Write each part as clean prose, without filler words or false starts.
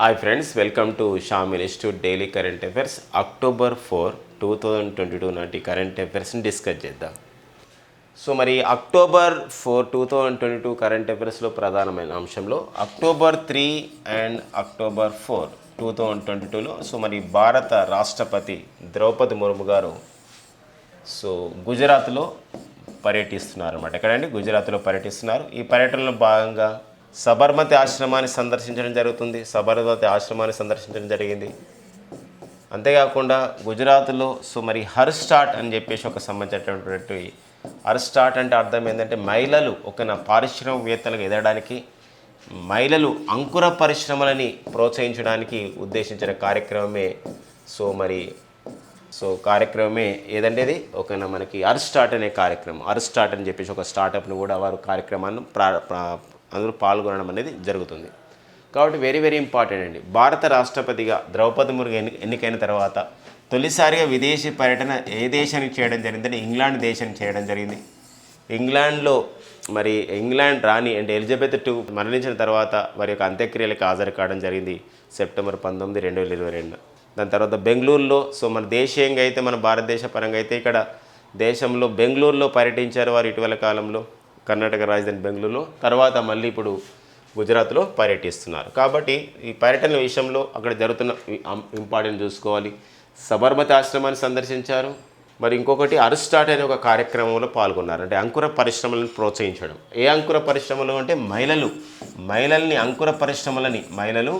Hi friends, welcome to షామిల్ institute daily current affairs October 4, 2022 నాటి current అఫైర్స్ని discuss చేద్దాం. So మరి October 4, 2022 current అఫైర్స్లో ప్రధానమైన అంశంలో అక్టోబర్ 3 అండ్ అక్టోబర్ 4, 2022లో సో మరి భారత రాష్ట్రపతి ద్రౌపది ముర్ము గారు సో గుజరాత్లో పర్యటిస్తున్నారు అన్నమాట. ఎక్కడండి? గుజరాత్లో పర్యటిస్తున్నారు. ఈ పర్యటనలో భాగంగా సబర్మతి ఆశ్రమాన్ని సందర్శించడం జరుగుతుంది. సబర్మతి ఆశ్రమాన్ని సందర్శించడం జరిగింది. అంతేకాకుండా గుజరాత్లో సో మరి హర్ స్టార్ట్ అని చెప్పేసి ఒక సంబంధించినటువంటి హర్ స్టార్ట్ అంటే అర్థం ఏంటంటే మహిళలు పారిశ్రామికవేత్తలుగా ఎదగడానికి, మహిళలు అంకుర పరిశ్రమలని ప్రోత్సహించడానికి ఉద్దేశించిన కార్యక్రమమే కార్యక్రమమే ఏదంటే ఇది మనకి హర్ స్టార్ట్ అనే కార్యక్రమం. హర్ స్టార్ట్ అని చెప్పేసి ఒక స్టార్టప్ను కూడా వారు కార్యక్రమాన్ని అందరూ పాల్గొనడం అనేది జరుగుతుంది. కాబట్టి వెరీ వెరీ ఇంపార్టెంట్ అండి. భారత రాష్ట్రపతిగా ద్రౌపది ముర్ము ఎన్నికైన తర్వాత తొలిసారిగా విదేశీ పర్యటన ఏ దేశానికి చేయడం జరిగిందంటే ఇంగ్లాండ్ దేశానికి చేయడం జరిగింది. ఇంగ్లాండ్ రాణి అంటే ఎలిజబెత్ II మరణించిన తర్వాత వారి యొక్క అంత్యక్రియలకు హాజరు కావడం జరిగింది సెప్టెంబర్ 19, 2022. దాని తర్వాత బెంగళూరులో సో మన దేశీయంగా అయితే మన భారతదేశ పరంగా అయితే ఇక్కడ దేశంలో బెంగళూరులో పర్యటించారు వారు ఇటీవల కాలంలో, కర్ణాటక రాజధాని బెంగళూరులో. తర్వాత మళ్ళీ ఇప్పుడు గుజరాత్లో పర్యటిస్తున్నారు. కాబట్టి ఈ పర్యటన విషయంలో అక్కడ జరుగుతున్న ఇంపార్టెంట్ చూసుకోవాలి. సబర్మతి ఆశ్రమాన్ని సందర్శించారు. మరి ఇంకొకటి హర్ స్టార్ట్ అనే ఒక కార్యక్రమంలో పాల్గొన్నారు. అంటే అంకుర పరిశ్రమలను ప్రోత్సహించడం. ఏ అంకుర పరిశ్రమలు అంటే మహిళల్ని అంకుర పరిశ్రమలని మహిళలు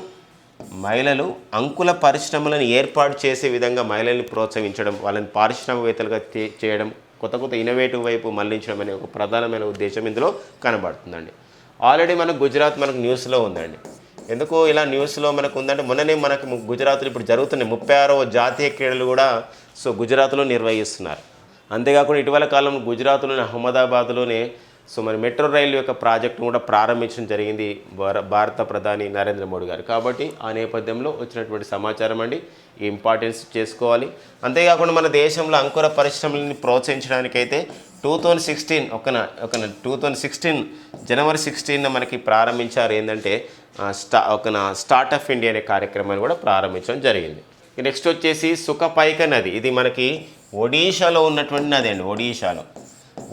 అంకుర పరిశ్రమలను ఏర్పాటు చేసే విధంగా మహిళల్ని ప్రోత్సహించడం, వాళ్ళని పారిశ్రామికవేత్తలుగా చేయడం, కొత్త ఇన్నోవేటివ్ వైపు మళ్లించడం అనే ఒక ప్రధానమైన ఉద్దేశం ఇందులో కనబడుతుందండి. ఆల్రెడీ గుజరాత్ మనకు న్యూస్లో ఉందండి. ఎందుకు ఇలా న్యూస్లో మనకు ఉందంటే మొన్ననే మనకు గుజరాత్లో ఇప్పుడు జరుగుతున్నాయి 36వ జాతీయ క్రీడలు కూడా సో గుజరాత్లో నిర్వహిస్తున్నారు. అంతేకాకుండా ఇటీవల కాలంలో గుజరాత్లోని అహ్మదాబాద్లోనే సో మరి మెట్రో రైలు యొక్క ప్రాజెక్టును కూడా ప్రారంభించడం జరిగింది భారత ప్రధాని నరేంద్ర మోడీ గారు. కాబట్టి ఆ నేపథ్యంలో వచ్చినటువంటి సమాచారం అండి, ఈ ఇంపార్టెన్స్ చేసుకోవాలి. అంతేకాకుండా మన దేశంలో అంకుర పరిశ్రమలని ప్రోత్సహించడానికైతే 2016 జనవరి 16 మనకి ప్రారంభించారు. ఏంటంటే స్టార్టప్ ఇండియా అనే కార్యక్రమాన్ని కూడా ప్రారంభించడం జరిగింది. నెక్స్ట్ వచ్చేసి సుఖపైక నది. ఇది మనకి ఒడిషాలో ఉన్నటువంటి నది అండి.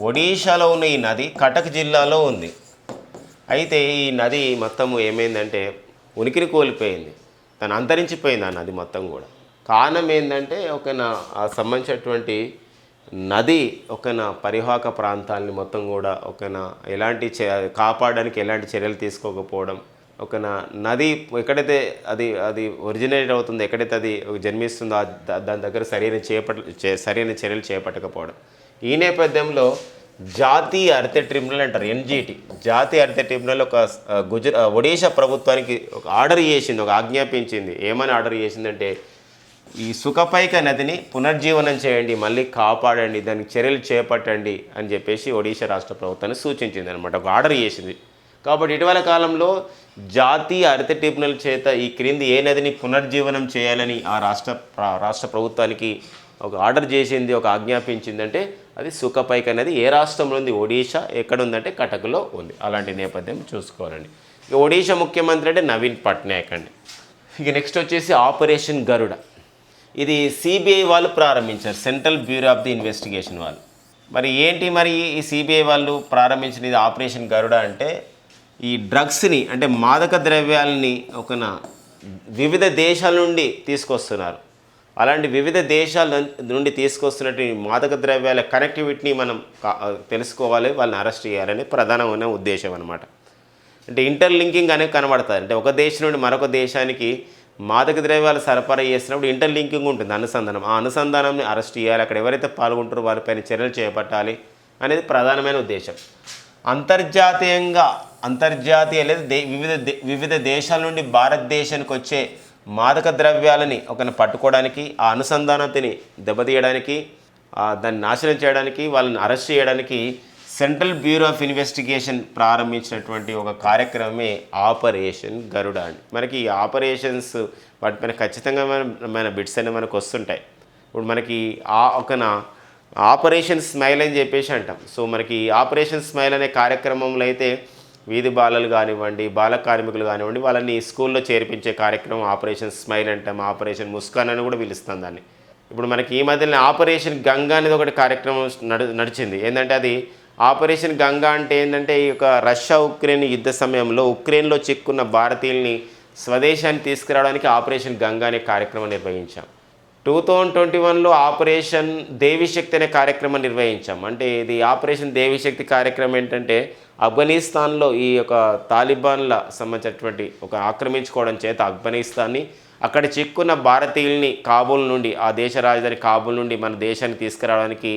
ఒడిషాలో ఉన్న ఈ నది కటక్ జిల్లాలో ఉంది. అయితే ఈ నది మొత్తము ఏమైందంటే ఉనికిని కోల్పోయింది, తను అంతరించిపోయింది ఆ నది మొత్తం కూడా. కారణం ఏంటంటే సంబంధించినటువంటి నది పరివాహక ప్రాంతాలని మొత్తం కూడా ఎలాంటి కాపాడడానికి ఎలాంటి చర్యలు తీసుకోకపోవడం, నది ఎక్కడైతే అది ఒరిజినేట్ అవుతుందో, ఎక్కడైతే అది జన్మిస్తుందో దాని దగ్గర సరైన చర్యలు చేపట్టకపోవడం. ఈ నేపథ్యంలో జాతీయ హరిత ట్రిబ్యునల్ అంటారు, NGT, జాతీయ హరిత ట్రిబ్యునల్ ఒడిషా ప్రభుత్వానికి ఒక ఆర్డర్ చేసింది, ఒక ఆజ్ఞాపించింది. ఏమని ఆర్డర్ చేసిందంటే ఈ సుఖపైక నదిని పునర్జీవనం చేయండి, మళ్ళీ కాపాడండి, దానికి చర్యలు చేపట్టండి అని చెప్పేసి ఒడిషా రాష్ట్ర ప్రభుత్వాన్ని సూచించింది అనమాట, ఒక ఆర్డర్ చేసింది. కాబట్టి ఇటీవల కాలంలో జాతీయ హరిత ట్రిబ్యునల్ చేత ఈ క్రింది ఏ నదిని పునర్జీవనం చేయాలని ఆ రాష్ట్ర ప్రభుత్వానికి ఒక ఆర్డర్ చేసింది, ఒక ఆజ్ఞాపించిందంటే అది సుఖపైక నది. ఏ రాష్ట్రంలో ఉంది? ఒడిషా. ఎక్కడుందంటే కటక్లో ఉంది. అలాంటి నేపథ్యం చూసుకోవాలండి. ఇక ఒడిషా ముఖ్యమంత్రి అంటే నవీన్ పట్నాయక్ అండి. ఇక నెక్స్ట్ వచ్చేసి ఆపరేషన్ గరుడ. ఇది CBI వాళ్ళు ప్రారంభించారు, central bureau of the investigation వాళ్ళు. మరి ఏంటి ఈ CBI వాళ్ళు ప్రారంభించిన ఇది ఆపరేషన్ గరుడ అంటే ఈ డ్రగ్స్ని అంటే మాదక ద్రవ్యాలని వివిధ దేశాల నుండి తీసుకొస్తున్నారు. అలాంటి వివిధ దేశాల నుండి తీసుకొస్తున్నట్టు మాదక ద్రవ్యాల కనెక్టివిటీని మనం తెలుసుకోవాలి, వాళ్ళని అరెస్ట్ చేయాలని ప్రధానమైన ఉద్దేశం అనమాట. అంటే ఇంటర్లింకింగ్ అనేది కనబడుతుంది. అంటే ఒక దేశం నుండి మరొక దేశానికి మాదక ద్రవ్యాలు సరఫరా చేసినప్పుడు ఇంటర్లింకింగ్ ఉంటుంది, అనుసంధానం. ఆ అనుసంధానాన్ని అరెస్ట్ చేయాలి, అక్కడ ఎవరైతే పాల్గొంటారో వారిపైన చర్యలు చేపట్టాలి అనేది ప్రధానమైన ఉద్దేశం. అంతర్జాతీయ లేదా వివిధ దేశాల నుండి భారతదేశానికి వచ్చే మాదక ద్రవ్యాలని పట్టుకోవడానికి, ఆ అనుసంధానతని దెబ్బతీయడానికి, దాన్ని నాశనం చేయడానికి, వాళ్ళని అరెస్ట్ చేయడానికి సెంట్రల్ బ్యూరో ఆఫ్ ఇన్వెస్టిగేషన్ ప్రారంభించినటువంటి ఒక కార్యక్రమమే ఆపరేషన్ గరుడ అండి. మనకి ఈ ఆపరేషన్స్ వాటిపైన ఖచ్చితంగా మన బిట్స్ అనేవి మనకు వస్తుంటాయి. ఇప్పుడు మనకి ఆపరేషన్ స్మైల్ అని చెప్పేసి అంటాం. సో మనకి ఆపరేషన్ స్మైల్ అనే కార్యక్రమంలో అయితే వీధి బాలలు కానివ్వండి, బాల కార్మికులు కానివ్వండి, వాళ్ళని స్కూల్లో చేర్పించే కార్యక్రమం ఆపరేషన్ స్మైల్ అంటాం, ఆపరేషన్ ముస్కాన్ అని కూడా పిలుస్తాం దాన్ని. ఇప్పుడు మనకి ఈ మధ్యలో ఆపరేషన్ గంగా అనేది ఒకటి కార్యక్రమం నడిచింది. ఏంటంటే అది ఆపరేషన్ గంగా అంటే ఏంటంటే ఈ యొక్క రష్యా ఉక్రెయిన్ యుద్ధ సమయంలో ఉక్రెయిన్లో చిక్కున్న భారతీయుల్ని స్వదేశాన్ని తీసుకురావడానికి ఆపరేషన్ గంగా అనే కార్యక్రమం నిర్వహించాం. 2021లో ఆపరేషన్ దేవిశక్తి అనే కార్యక్రమం నిర్వహించాం. అంటే ఇది ఆపరేషన్ దేవిశక్తి కార్యక్రమం ఏంటంటే ఆఫ్ఘనిస్తాన్లో ఈ యొక్క తాలిబాన్ల సంబంధించినటువంటి ఒక ఆక్రమించుకోవడం చేత ఆఫ్ఘనిస్తాన్ని అక్కడ చిక్కున్న భారతీయుల్ని కాబూల్ నుండి, ఆ దేశ రాజధాని కాబూల్ నుండి మన దేశాన్ని తీసుకురావడానికి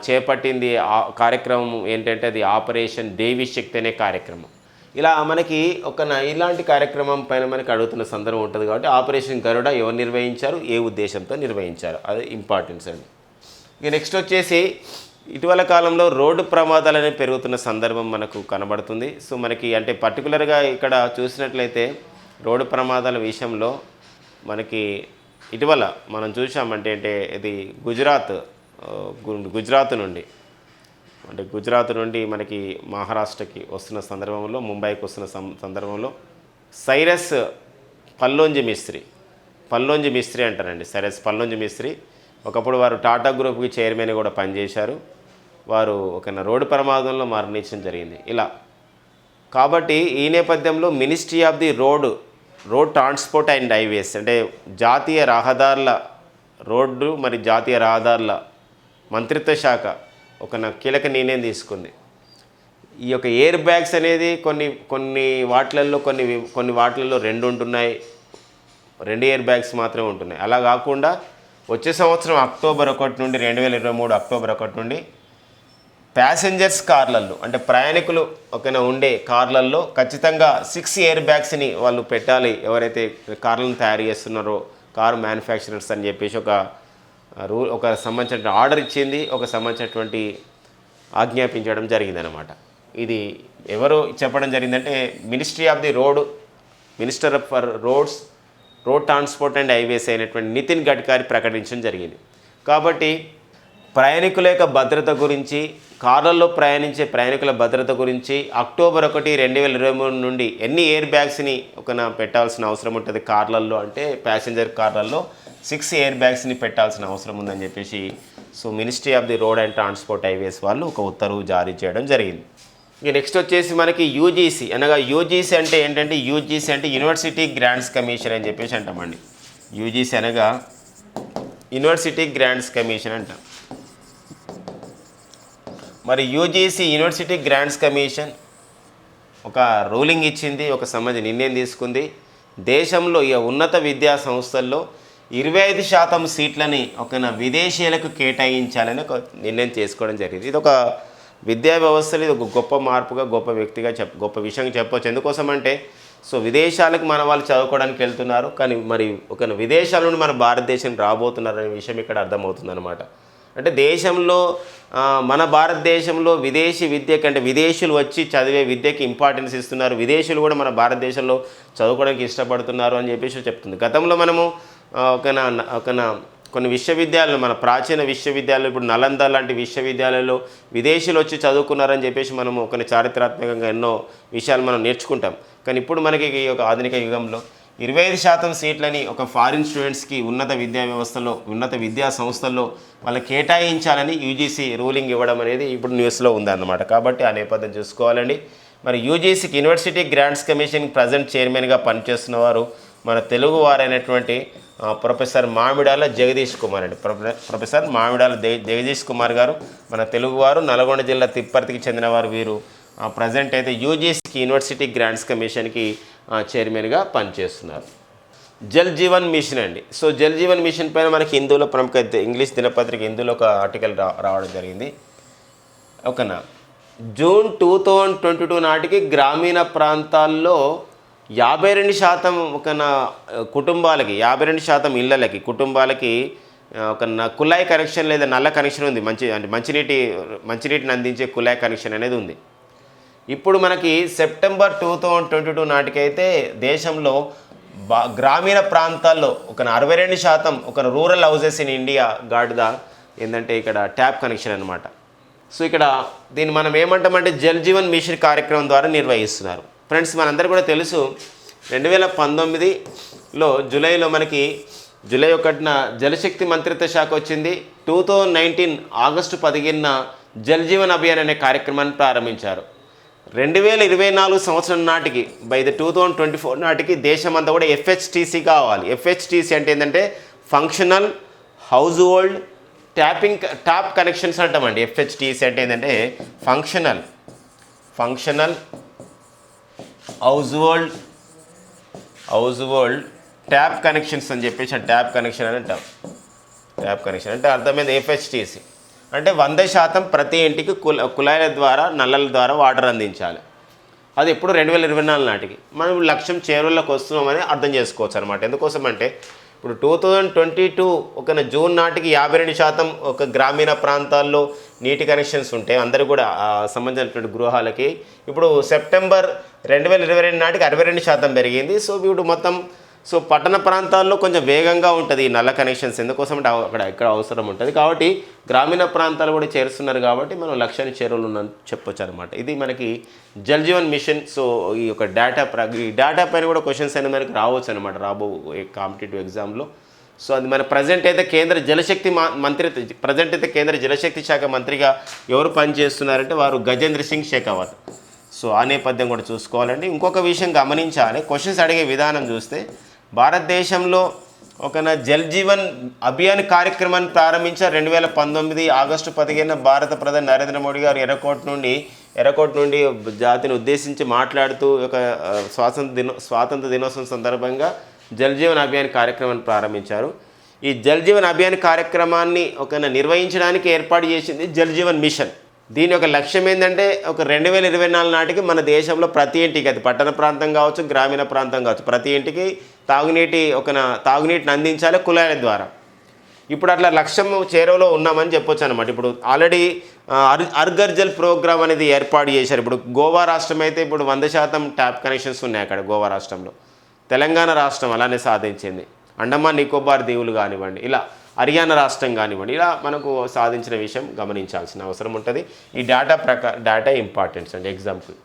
చేపట్టింది ఆ కార్యక్రమం ఏంటంటే అది ఆపరేషన్ దేవిశక్తి అనే కార్యక్రమం. ఇలా మనకి ఇలాంటి కార్యక్రమం పైన మనకి అడుగుతున్న సందర్భం ఉంటుంది కాబట్టి ఆపరేషన్ గరుడ ఎవరు నిర్వహించారు, ఏ ఉద్దేశంతో నిర్వహించారు, అది ఇంపార్టెన్స్ అండి. ఇక నెక్స్ట్ వచ్చేసి ఇటీవల కాలంలో రోడ్డు ప్రమాదాలు అనేవి పెరుగుతున్న సందర్భం మనకు కనబడుతుంది. సో మనకి అంటే పర్టికులర్గా ఇక్కడ చూసినట్లయితే రోడ్డు ప్రమాదాల విషయంలో మనకి ఇటీవల మనం చూసామంటే ఇది గుజరాత్ నుండి మనకి మహారాష్ట్రకి వస్తున్న సందర్భంలో, ముంబైకి వస్తున్న సందర్భంలో సైరస్ పల్లోంజి మిస్త్రీ అంటారండి. సైరస్ పల్లోంజి మిస్త్రీ ఒకప్పుడు వారు టాటా గ్రూప్కి చైర్మన్ కూడా పనిచేశారు. వారు రోడ్డు ప్రమాదంలో మరణించడం జరిగింది. ఇలా కాబట్టి ఈ నేపథ్యంలో ministry of the road transport and highways అంటే జాతీయ రహదారుల మంత్రిత్వ శాఖ కీలక నిర్ణయం తీసుకుంది. ఈ యొక్క ఎయిర్ బ్యాగ్స్ అనేది కొన్ని వాటిలలో 2 ఉంటున్నాయి, 2 ఎయిర్ బ్యాగ్స్ మాత్రమే ఉంటున్నాయి. అలా కాకుండా వచ్చే సంవత్సరం అక్టోబర్ 1 నుండి 2023 అక్టోబర్ 1 నుండి ప్యాసింజర్స్ కార్లలో అంటే ప్రయాణికులు ఉండే కార్లల్లో ఖచ్చితంగా 6 ఎయిర్ బ్యాగ్స్ని వాళ్ళు పెట్టాలి. ఎవరైతే కార్లను తయారు చేస్తున్నారో కారు మ్యానుఫ్యాక్చరర్స్ అని చెప్పేసి ఒక సంబంధించిన ఆర్డర్ ఇచ్చింది, ఒక సంబంధించినటువంటి ఆజ్ఞాపించడం జరిగిందనమాట. ఇది ఎవరు చెప్పడం జరిగిందంటే ministry of the minister for road transport and highways అయినటువంటి నితిన్ గడ్కరీ ప్రకటించడం జరిగింది. కాబట్టి ప్రయాణికుల యొక్క భద్రత గురించి, కార్లలో ప్రయాణించే ప్రయాణికుల భద్రత గురించి అక్టోబర్ 1, 2023 నుండి ఎన్ని ఎయిర్ బ్యాగ్స్ని పెట్టాల్సిన అవసరం ఉంటుంది కార్లల్లో అంటే ప్యాసింజర్ కార్లల్లో 6 ఎయిర్ బ్యాగ్స్ని పెట్టాల్సిన అవసరం ఉందని చెప్పేసి ministry of the road and transport highways వాళ్ళు ఒక ఉత్తర్వు జారీ చేయడం జరిగింది. ఇక నెక్స్ట్ వచ్చేసి మనకి యూజీసీ అంటే ఏంటంటే యూజీసీ అంటే యూనివర్సిటీ గ్రాంట్స్ కమిషన్ అని చెప్పేసి అంటామండి. యూజీసీ అనగా యూనివర్సిటీ గ్రాంట్స్ కమిషన్ అంటాం. మరి యూనివర్సిటీ గ్రాంట్స్ కమిషన్ ఒక రూలింగ్ ఇచ్చింది, ఒక సంబంధించిన నిర్ణయం తీసుకుంది. దేశంలో ఈ ఉన్నత విద్యా సంస్థల్లో 25% సీట్లని విదేశీయులకు కేటాయించాలని ఒక నిర్ణయం చేసుకోవడం జరిగింది. ఇది ఒక విద్యా వ్యవస్థలో ఇది ఒక గొప్ప మార్పుగా, గొప్ప విషయంగా చెప్పవచ్చు. ఎందుకోసం అంటే విదేశాలకు మన వాళ్ళు చదువుకోవడానికి వెళ్తున్నారు, కానీ మరి విదేశాల నుండి మన భారతదేశం రాబోతున్నారనే విషయం ఇక్కడ అర్థమవుతుందన్నమాట. అంటే దేశంలో మన భారతదేశంలో విదేశీ విద్య కంటే విదేశీయులు వచ్చి చదివే విద్యకి ఇంపార్టెన్స్ ఇస్తున్నారు, విదేశీయులు కూడా మన భారతదేశంలో చదువుకోవడానికి ఇష్టపడుతున్నారు అని చెప్పేసి చెప్తుంది. గతంలో మనము కొన్ని విశ్వవిద్యాలయాలు, మన ప్రాచీన విశ్వవిద్యాలయాలు, ఇప్పుడు నలంద లాంటి విశ్వవిద్యాలయాల్లో విదేశీయులు వచ్చి చదువుకున్నారని చెప్పేసి మనము చారిత్రాత్మకంగా ఎన్నో విషయాలు మనం నేర్చుకుంటాం. కానీ ఇప్పుడు మనకి ఈ యొక్క ఆధునిక యుగంలో 25% సీట్లని ఫారిన్ స్టూడెంట్స్కి ఉన్నత విద్యా సంస్థల్లో వాళ్ళకి కేటాయించాలని యూజీసీ రూలింగ్ ఇవ్వడం అనేది ఇప్పుడు న్యూస్లో ఉందన్నమాట. కాబట్టి ఆ నేపథ్యం చూసుకోవాలండి. మరి యూజీసీకి యూనివర్సిటీ గ్రాంట్స్ కమిషన్ ప్రజెంట్ చైర్మన్గా పనిచేస్తున్న వారు మన తెలుగు వారైనటువంటి ప్రొఫెసర్ మామిడాల జగదీష్ కుమార్ అండి. ప్రొఫెసర్ మామిడాల జగదీష్ కుమార్ గారు మన తెలుగువారు, నల్గొండ జిల్లా తిప్పర్తికి చెందినవారు. వీరు ప్రజెంట్ అయితే యూజీసీకి యూనివర్సిటీ గ్రాంట్స్ కమిషన్కి చైర్మన్గా పనిచేస్తున్నారు. జల్ జీవన్ మిషన్ అండి. జల్ జీవన్ మిషన్ పైన మనకి హిందూలో ప్రముఖ ఇంగ్లీష్ దినపత్రిక హిందూలో ఒక ఆర్టికల్ రావడం జరిగింది. జూన్ 2022 నాటికి గ్రామీణ ప్రాంతాల్లో 52% కుటుంబాలకి 52% ఇళ్ళకి కుటుంబాలకి కుళాయి కనెక్షన్ లేదా నల్ల కనెక్షన్ ఉంది. మంచినీటిని అందించే కుళాయి కనెక్షన్ అనేది ఉంది. ఇప్పుడు మనకి సెప్టెంబర్ 2022 నాటికైతే దేశంలో గ్రామీణ ప్రాంతాల్లో 62% rural houses in India got ఏంటంటే ఇక్కడ ట్యాప్ కనెక్షన్ అనమాట. సో ఇక్కడ దీన్ని మనం ఏమంటామంటే జల్ జీవన్ మిషన్ కార్యక్రమం ద్వారా నిర్వహిస్తున్నారు. ఫ్రెండ్స్, మనందరూ కూడా తెలుసు 2019లో జూలైలో మనకి జూలై 1న జలశక్తి మంత్రిత్వ శాఖ వచ్చింది. 2019 ఆగస్టు 15న జల్ జీవన్ అభియాన్ అనే కార్యక్రమాన్ని ప్రారంభించారు. 2024 సంవత్సరం నాటికి బై ద 2024 నాటికి దేశమంతా కూడా FHTC కావాలి. FHTC అంటే ఏంటంటే functional house hold tap connections అంటామండి. FHTC అంటే ఏంటంటే functional house hold tap connections అని చెప్పేసి ట్యాప్ కనెక్షన్ అని అంటాం. ట్యాప్ కనెక్షన్ అంటే అర్థమైంది. FHTC అంటే 100% ప్రతి ఇంటికి కుళాయిల ద్వారా నల్లల ద్వారా వాటర్ అందించాలి. అది ఎప్పుడు 2024 నాటికి. మనం లక్ష్యం చేరువలోకి వస్తున్నామని అర్థం చేసుకోవచ్చు అనమాట. ఎందుకోసం అంటే ఇప్పుడు 2022 జూన్ నాటికి 52% ఒక గ్రామీణ ప్రాంతాల్లో నీటి కనెక్షన్స్ ఉంటే అందరూ కూడా సంబంధించినటువంటి గృహాలకి. ఇప్పుడు సెప్టెంబర్ 2022 నాటికి 62% పెరిగింది. సో ఇప్పుడు మొత్తం పట్టణ ప్రాంతాల్లో కొంచెం వేగంగా ఉంటుంది ఈ నల్ల కనెక్షన్స్. ఎందుకోసం అంటే ఇక్కడ అవసరం ఉంటుంది కాబట్టి గ్రామీణ ప్రాంతాలు కూడా చేరుస్తున్నారు కాబట్టి మనం లక్ష్యాన్ని చేరువలు ఉందని చెప్పొచ్చు అనమాట. ఇది మనకి జల్ జీవన్ మిషన్. సో ఈ యొక్క ఈ డేటా పైన కూడా క్వశ్చన్స్ అనేది మనకి రావచ్చు అనమాట రాబో కాంపిటేటివ్ ఎగ్జామ్లో. సో అది మన ప్రజెంట్ అయితే కేంద్ర జలశక్తి శాఖ మంత్రిగా ఎవరు పనిచేస్తున్నారంటే వారు గజేంద్ర సింగ్ షెకావత్. సో ఆ నేపథ్యం కూడా చూసుకోవాలండి. ఇంకొక విషయం గమనించాలి, క్వశ్చన్స్ అడిగే విధానం చూస్తే భారతదేశంలో జల్ జీవన్ అభియాన్ కార్యక్రమాన్ని ప్రారంభించారు 2019 ఆగస్టు 15న భారత ప్రధాని నరేంద్ర మోడీ గారు ఎర్రకోట నుండి జాతిని ఉద్దేశించి మాట్లాడుతూ స్వాతంత్ర దినోత్సవం సందర్భంగా జల్ జీవన్ అభియాన్ కార్యక్రమాన్ని ప్రారంభించారు. ఈ జల్ జీవన్ అభియాన్ కార్యక్రమాన్ని నిర్వహించడానికి ఏర్పాటు చేసింది జల్ జీవన్ మిషన్. దీని యొక్క లక్ష్యం ఏంటంటే 2024 నాటికి మన దేశంలో ప్రతి ఇంటికి, అది పట్టణ ప్రాంతం కావచ్చు గ్రామీణ ప్రాంతం కావచ్చు, ప్రతి ఇంటికి తాగునీటిని అందించాలి కుళాయిల ద్వారా. ఇప్పుడు అట్లా లక్ష్యం చేరువలో ఉన్నామని చెప్పొచ్చు అనమాట. ఇప్పుడు ఆల్రెడీ అర్ఘర్ జల్ ప్రోగ్రామ్ అనేది ఏర్పాటు చేశారు. ఇప్పుడు గోవా రాష్ట్రం అయితే ఇప్పుడు 100% ట్యాప్ కనెక్షన్స్ ఉన్నాయి అక్కడ గోవా రాష్ట్రంలో. తెలంగాణ రాష్ట్రం అలానే సాధించింది. అండమాన్ నికోబార్ దీవులు కానివ్వండి, ఇలా హర్యానా రాష్ట్రం కానివ్వండి, ఇలా మనకు సాధించిన విషయం గమనించాల్సిన అవసరం ఉంటుంది. ఈ డేటా ఇంపార్టెన్స్ అండి ఎగ్జాంపుల్.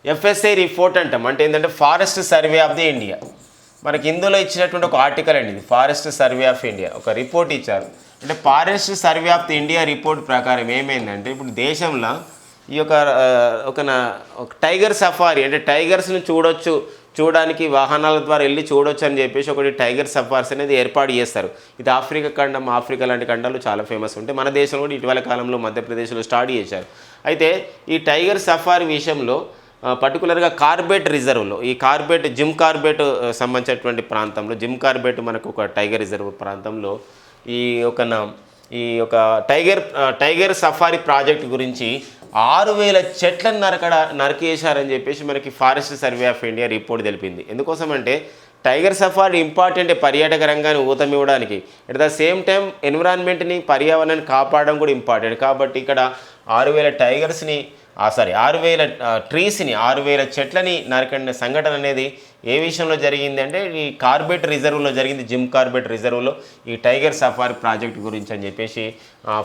FSI రిపోర్ట్ అంటాం. అంటే ఏంటంటే forest survey of the India. మనకి ఇందులో ఇచ్చినటువంటి ఒక ఆర్టికల్ అండి ఇది. ఫారెస్ట్ సర్వే ఆఫ్ ఇండియా ఒక రిపోర్ట్ ఇచ్చారు. అంటే forest survey of the India report ప్రకారం ఏమైందంటే ఇప్పుడు దేశంలో ఈ యొక్క టైగర్ సఫారీ, అంటే టైగర్స్ని చూడడానికి వాహనాల ద్వారా వెళ్ళి చూడొచ్చు అని చెప్పేసి ఒకటి టైగర్ సఫారీస్ అనేది ఏర్పాటు చేస్తారు. ఇది ఆఫ్రికా లాంటి ఖండాలు చాలా ఫేమస్ ఉంటాయి. మన దేశంలో కూడా ఇటీవల కాలంలో మధ్యప్రదేశ్లో స్టార్ట్ చేశారు. అయితే ఈ టైగర్ సఫారీ విషయంలో పర్టికులర్గా కార్బెట్ రిజర్వ్లో, ఈ జిమ్ కార్బెట్ సంబంధించినటువంటి ప్రాంతంలో, జిమ్ కార్బెట్ మనకు ఒక టైగర్ రిజర్వ్ ప్రాంతంలో ఈ యొక్క టైగర్ సఫారీ ప్రాజెక్ట్ గురించి 6000 చెట్లను నరికేశారని చెప్పేసి మనకి forest survey of India report తెలిపింది. ఎందుకోసం అంటే టైగర్ సఫారీ ఇంపార్టెంట్ పర్యాటక రంగాన్ని ఊతమివ్వడానికి, ఎట్ ద సేమ్ టైం ఎన్విరాన్మెంట్ని పర్యావరణాన్ని కాపాడడం కూడా ఇంపార్టెంట్. కాబట్టి ఇక్కడ 6000 ట్రీస్ని 6000 చెట్లని నరకడిన సంఘటన అనేది ఏ విషయంలో జరిగింది అంటే ఈ కార్బెట్ రిజర్వ్లో జరిగింది. జిమ్ కార్బెట్ రిజర్వ్లో ఈ టైగర్ సఫారీ ప్రాజెక్ట్ గురించి అని చెప్పేసి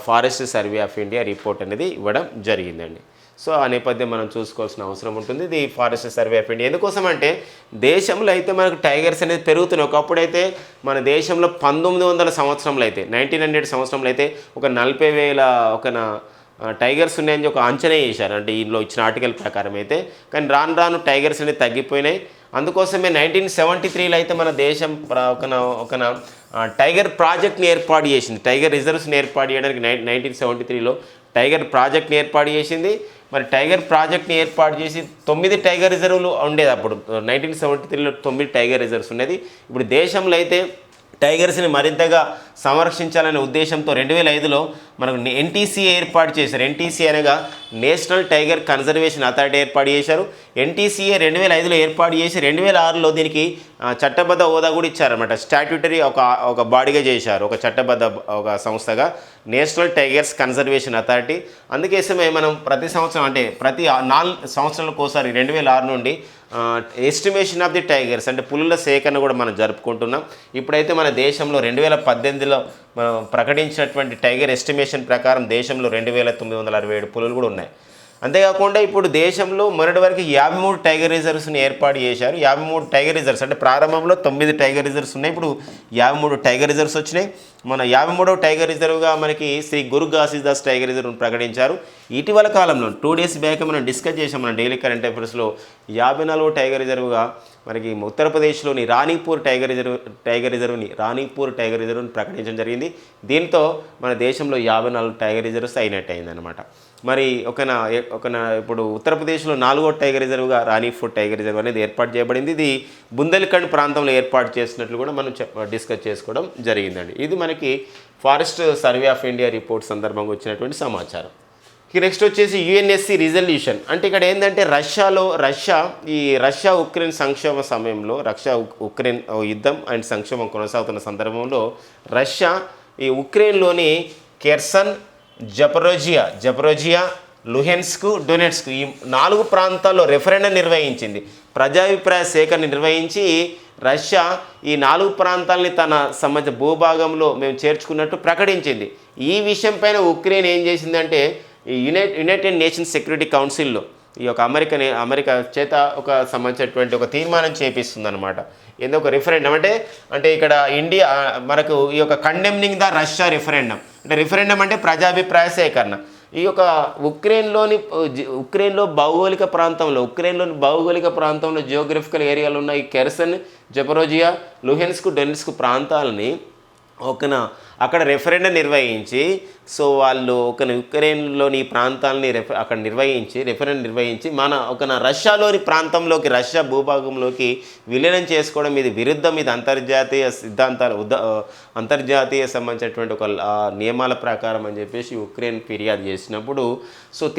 forest survey of India report అనేది ఇవ్వడం జరిగిందండి. సో ఆ నేపథ్యం మనం చూసుకోవాల్సిన అవసరం ఉంటుంది. ఇది ఫారెస్ట్ సర్వే ఆఫ్ ఇండియా. ఎందుకోసం అంటే దేశంలో అయితే మనకు టైగర్స్ అనేది పెరుగుతున్నాయి. ఒకప్పుడైతే మన దేశంలో 1900 సంవత్సరంలో అయితే 1900 సంవత్సరంలో అయితే ఒక 40,000 టైగర్స్ ఉన్నాయని ఒక అంచనా చేశారు. అంటే ఇందులో ఇచ్చిన ఆర్టికల్ ప్రకారం అయితే. కానీ రాను టైగర్స్ అనేది తగ్గిపోయినాయి. అందుకోసమే 1973లో అయితే మన దేశం ఒక టైగర్ ప్రాజెక్ట్ని ఏర్పాటు చేసింది. టైగర్ రిజర్వ్స్ని ఏర్పాటు చేయడానికి 1973లో టైగర్ ప్రాజెక్ట్ని ఏర్పాటు చేసింది. మరి టైగర్ ప్రాజెక్ట్ని ఏర్పాటు చేసి 9 టైగర్ రిజర్వ్లు ఉండేది. అప్పుడు 1973లో 9 టైగర్ రిజర్వ్స్ ఉండేది. ఇప్పుడు దేశంలో అయితే టైగర్స్ని మరింతగా సంరక్షించాలనే ఉద్దేశంతో 2005లో మనకు NTCA ఏర్పాటు చేశారు. NTCA అనగా నేషనల్ టైగర్ కన్జర్వేషన్ అథారిటీ ఏర్పాటు చేశారు. NTCA 2005లో ఏర్పాటు చేసి 2006లో దీనికి చట్టబద్ధ హోదా కూడా ఇచ్చారన్నమాట. స్టాట్యూటరీ ఒక బాడీగా చేశారు, ఒక చట్టబద్ధ ఒక సంస్థగా నేషనల్ టైగర్స్ కన్జర్వేషన్ అథారిటీ. అందుకోసమే మనం ప్రతి సంవత్సరం అంటే ప్రతి 4 సంవత్సరాలకు ఒకసారి 2006 నుండి ఎస్టిమేషన్ ఆఫ్ ది టైగర్స్ అంటే పులుల సేకరణ కూడా మనం జరుపుకుంటున్నాం. ఇప్పుడైతే మన దేశంలో 2018లో మనం ప్రకటించినటువంటి టైగర్ ఎస్టిమేషన్ ప్రకారం దేశంలో 2967 పులులు కూడా ఉన్నాయి. అంతేకాకుండా ఇప్పుడు దేశంలో మొన్నటి వరకు 53 టైగర్ రిజర్వ్స్ని ఏర్పాటు చేశారు. 53 టైగర్ రిజర్వ్స్ అంటే ప్రారంభంలో 9 టైగర్ రిజర్వ్స్ ఉన్నాయి, ఇప్పుడు 53 టైగర్ రిజర్వ్స్ వచ్చినాయి. మన 53వ టైగర్ రిజర్వ్గా మనకి శ్రీ గురు ఘాసీదాస్ టైగర్ రిజర్వ్ను ప్రకటించారు. ఇటీవల కాలంలో 2 days బ్యాక్ మనం డిస్కస్ చేసాం మన డైలీ కరెంట్ అఫైర్స్లో 54వ టైగర్ రిజర్వ్గా మనకి ఉత్తరప్రదేశ్లోని రాణిపూర్ టైగర్ రిజర్వ్ని ప్రకటించడం జరిగింది. దీంతో మన దేశంలో 54 టైగర్ రిజర్వ్స్ అయినట్టు అయిందనమాట. మరి ఇప్పుడు ఉత్తరప్రదేశ్లో 4వ టైగర్ రిజర్వ్గా రాణిపూర్ టైగర్ రిజర్వ్ అనేది ఏర్పాటు చేయబడింది. ఇది బుందేల్ఖండ్ ప్రాంతంలో ఏర్పాటు చేసినట్లు కూడా మనం డిస్కస్ చేసుకోవడం జరిగిందండి. ఇది మనకి forest survey of India report సందర్భంగా వచ్చినటువంటి సమాచారం. నెక్స్ట్ వచ్చేసి యుఎన్ఎస్సి రిజల్యూషన్ అంటే ఇక్కడ ఏంటంటే రష్యా ఉక్రెయిన్ సంక్షోభ సమయంలో ఉక్రెయిన్ యుద్ధం అండ్ సంక్షోభం కొనసాగుతున్న సందర్భంలో రష్యా ఈ ఉక్రెయిన్లోని కెర్సన్, జపరోజియా, లుహెన్స్క్, డొనెట్స్క్ ఈ 4 ప్రాంతాల్లో రెఫరెండం నిర్వహించింది. ప్రజాభిప్రాయ సేకరణ నిర్వహించి రష్యా ఈ 4 ప్రాంతాలని తన సంబంధించిన భూభాగంలో మేము చేర్చుకున్నట్టు ప్రకటించింది. ఈ విషయం పైన ఉక్రెయిన్ ఏం చేసిందంటే యునైటెడ్ నేషన్స్ సెక్యూరిటీ కౌన్సిల్లో ఈ యొక్క అమెరికా చేత ఒక సంబంధించినటువంటి ఒక తీర్మానం చేపిస్తుంది అనమాట. ఏదో ఒక రిఫరెండం అంటే ఇక్కడ ఇండియా మనకు ఈ యొక్క కండెమ్నింగ్ ద రష్యా రిఫరెండం అంటే ప్రజాభిప్రాయ సేకరణ. ఈ యొక్క ఉక్రెయిన్లో భౌగోళిక ప్రాంతంలో జియోగ్రఫికల్ ఏరియాలో ఉన్న ఈ కెర్సన్, జపరోజియా, లుహెన్స్క్, డొనెట్స్క్ ప్రాంతాలని అక్కడ రెఫరెండం నిర్వహించి వాళ్ళు ఉక్రెయిన్లోని ఈ ప్రాంతాలని అక్కడ రెఫరెండం నిర్వహించి మన రష్యాలోని ప్రాంతంలోకి రష్యా భూభాగంలోకి విలీనం చేసుకోవడం ఇది విరుద్ధం, ఇది అంతర్జాతీయ సంబంధించినటువంటి ఒక నియమాల ప్రకారం అని చెప్పేసి ఉక్రెయిన్ ఫిర్యాదు చేసినప్పుడు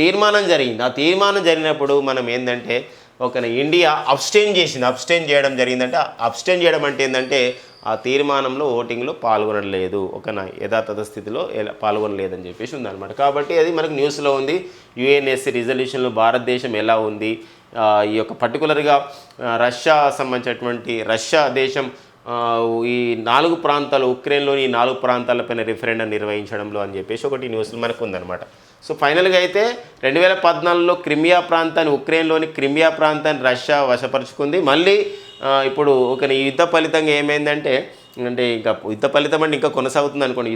తీర్మానం జరిగింది. ఆ తీర్మానం జరిగినప్పుడు మనం ఏంటంటే ఇండియా అబ్స్టైన్ చేయడం జరిగిందంటే అబ్స్టైన్ చేయడం అంటే ఏంటంటే ఆ తీర్మానంలో ఓటింగ్లో పాల్గొనలేదు, యథాతథ స్థితిలో పాల్గొనలేదని చెప్పేసి ఉందన్నమాట. కాబట్టి అది మనకు న్యూస్లో ఉంది. యుఎన్ఎస్సి రిజల్యూషన్లో భారతదేశం ఎలా ఉంది, ఈ యొక్క పర్టికులర్గా రష్యా సంబంధించినటువంటి రష్యా దేశం ఈ 4 ప్రాంతాలు ఉక్రెయిన్లోని 4 ప్రాంతాలపైన రిఫరెండం నిర్వహించడంలో అని చెప్పేసి ఒకటి న్యూస్లో మనకు ఉందన్నమాట. ఫైనల్గా అయితే 2014లో ఉక్రెయిన్లోని క్రిమియా ప్రాంతాన్ని రష్యా వశపరుచుకుంది. మళ్ళీ ఇప్పుడు ఈ యుద్ధ ఫలితంగా ఏమైందంటే యుద్ధ ఫలితం అంటే ఇంకా కొనసాగుతుంది అనుకోండి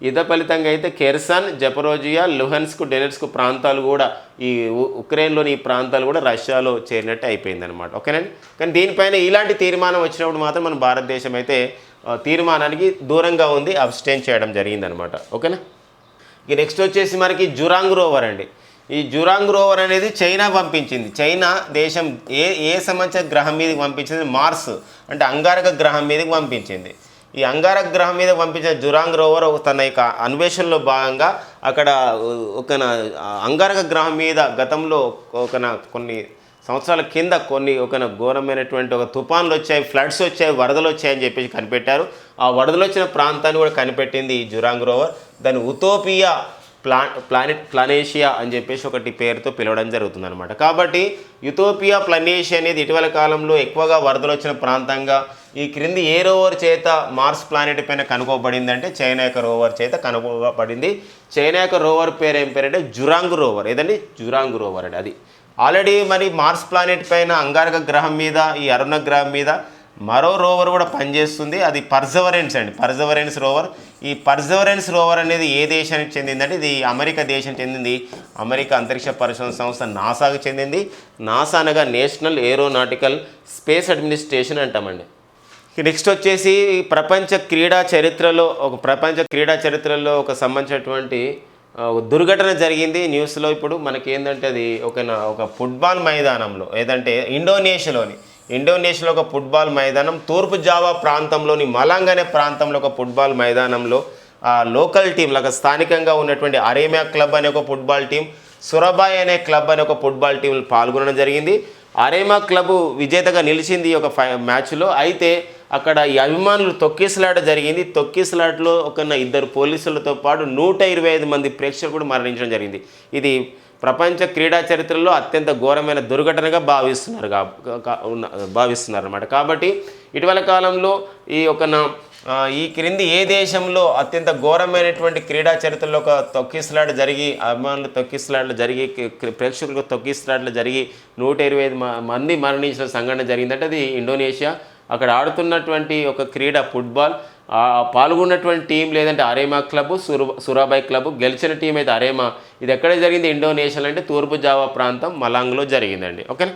యుద్ధ ఫలితంగా అయితే కెర్సన్, జపరోజియా, లుహెన్స్క్, డొనెట్స్క్ ప్రాంతాలు కూడా ఈ ఉక్రెయిన్లోని ఈ ప్రాంతాలు కూడా రష్యాలో చేరినట్టు అయిపోయిందనమాట. ఓకేనండి. కానీ దీనిపైన ఇలాంటి తీర్మానం వచ్చినప్పుడు మాత్రం మన భారతదేశం అయితే తీర్మానానికి దూరంగా ఉంది, అబ్స్టైన్ చేయడం జరిగిందనమాట. ఓకేనా. నెక్స్ట్ వచ్చేసి మనకి జురాంగ్ రోవర్ అండి. ఈ జురాంగ్ రోవర్ అనేది చైనా పంపించింది. చైనా దేశం ఏ సంబంధించిన గ్రహం మీదకి పంపించింది? మార్స్ అంటే అంగారక గ్రహం మీదకి పంపించింది. ఈ అంగారక గ్రహం మీద పంపించిన జురాంగ్ రోవర్ తన యొక్క అన్వేషణలో భాగంగా అక్కడ అంగారక గ్రహం మీద గతంలో కొన్ని సంవత్సరాల కింద ఘోరమైనటువంటి తుఫాన్లు వచ్చాయి, ఫ్లడ్స్ వచ్చాయి, వరదలు వచ్చాయని చెప్పేసి కనిపెట్టారు. ఆ వరదలు వచ్చిన ప్రాంతాన్ని కూడా కనిపెట్టింది ఈ జురాంగ్ రోవర్. దాన్ని ఉతోపియా ప్లానేషియా అని చెప్పేసి ఒకటి పేరుతో పిలవడం జరుగుతుందన్నమాట. కాబట్టి యుతోపియా ప్లానేషియా అనేది ఇటీవల కాలంలో ఎక్కువగా వరదలు వచ్చిన ప్రాంతంగా ఈ క్రింది ఏ రోవర్ చేత మార్స్ ప్లానెట్ పైన కనుగొనబడింది అంటే చైనా యొక్క రోవర్ చేత కనుగొనబడింది. చైనా యొక్క రోవర్ పేరు ఏం పేరంటే జురాంగ్ రోవర్. జురాంగ్ రోవర్ అండి. అది ఆల్రెడీ మరి మార్స్ ప్లానెట్ పైన అంగారక గ్రహం మీద ఈ అరుణ గ్రహం మీద మరో రోవర్ కూడా పనిచేస్తుంది. అది పర్జవరెన్స్ రోవర్. ఈ పర్జవరెన్స్ రోవర్ అనేది ఏ దేశానికి చెందిందంటే ఇది అమెరికా దేశానికి చెందింది. అమెరికా అంతరిక్ష పరిశోధన సంస్థ నాసాకు చెందింది. నాసా అనగా నేషనల్ ఏరోనాటికల్ స్పేస్ అడ్మినిస్ట్రేషన్ అంటామండి. నెక్స్ట్ వచ్చేసి ప్రపంచ క్రీడా చరిత్రలో ఒక సంబంధించినటువంటి దుర్ఘటన జరిగింది న్యూస్లో. ఇప్పుడు మనకి ఏంటంటే అది ఒక ఫుట్బాల్ మైదానంలో ఏదంటే ఇండోనేషియాలో ఒక ఫుట్బాల్ మైదానం, తూర్పు జావా ప్రాంతంలోని మలాంగ్ అనే ప్రాంతంలో ఒక ఫుట్బాల్ మైదానంలో లోకల్ టీం స్థానికంగా ఉన్నటువంటి అరేమియా క్లబ్ అనే ఒక ఫుట్బాల్ టీం, సురబాయ్ అనే క్లబ్ అనే ఒక ఫుట్బాల్ టీం పాల్గొనడం జరిగింది. అరేమియా క్లబ్ విజేతగా నిలిచింది ఈ యొక్క మ్యాచ్లో. అయితే అక్కడ ఈ అభిమానులు తొక్కిసలాట జరిగింది. తొక్కిసలాటలో 2 పోలీసులతో పాటు 125 మంది ప్రేక్షకులు మరణించడం జరిగింది. ఇది ప్రపంచ క్రీడా చరిత్రలో అత్యంత ఘోరమైన దుర్ఘటనగా భావిస్తున్నారు అన్నమాట. కాబట్టి ఇటీవల కాలంలో ఈ క్రింది ఏ దేశంలో అత్యంత ఘోరమైనటువంటి క్రీడా చరిత్రలో ఒక తొక్కిసలాట జరిగి, అభిమానులు తొక్కిసలాటలు జరిగి, ప్రేక్షకులకు తొక్కిసలాటలు జరిగి 125 మంది మరణించిన సంఘటన జరిగిందంటే అది ఇండోనేషియా. అక్కడ ఆడుతున్నటువంటి ఒక క్రీడ ఫుట్బాల్. పాల్గొన్నటువంటి టీం లేదంటే అరేమా క్లబ్, సురాబాయ్ క్లబ్. గెలిచిన టీం అయితే అరేమా. ఇది ఎక్కడ జరిగింది? ఇండోనేషియాలో, అంటే తూర్పు జావా ప్రాంతం మలాంగ్లో జరిగిందండి. ఓకేనా?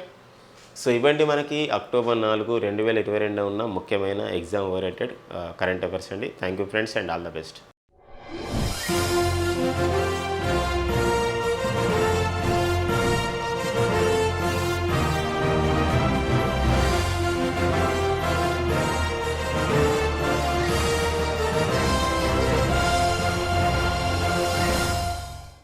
సో ఇవండి మనకి అక్టోబర్ 4, 2022 ఉన్న ముఖ్యమైన ఎగ్జామ్ ఓరియంటెడ్ కరెంట్ అఫైర్స్ అండి. Thank you friends and all the best.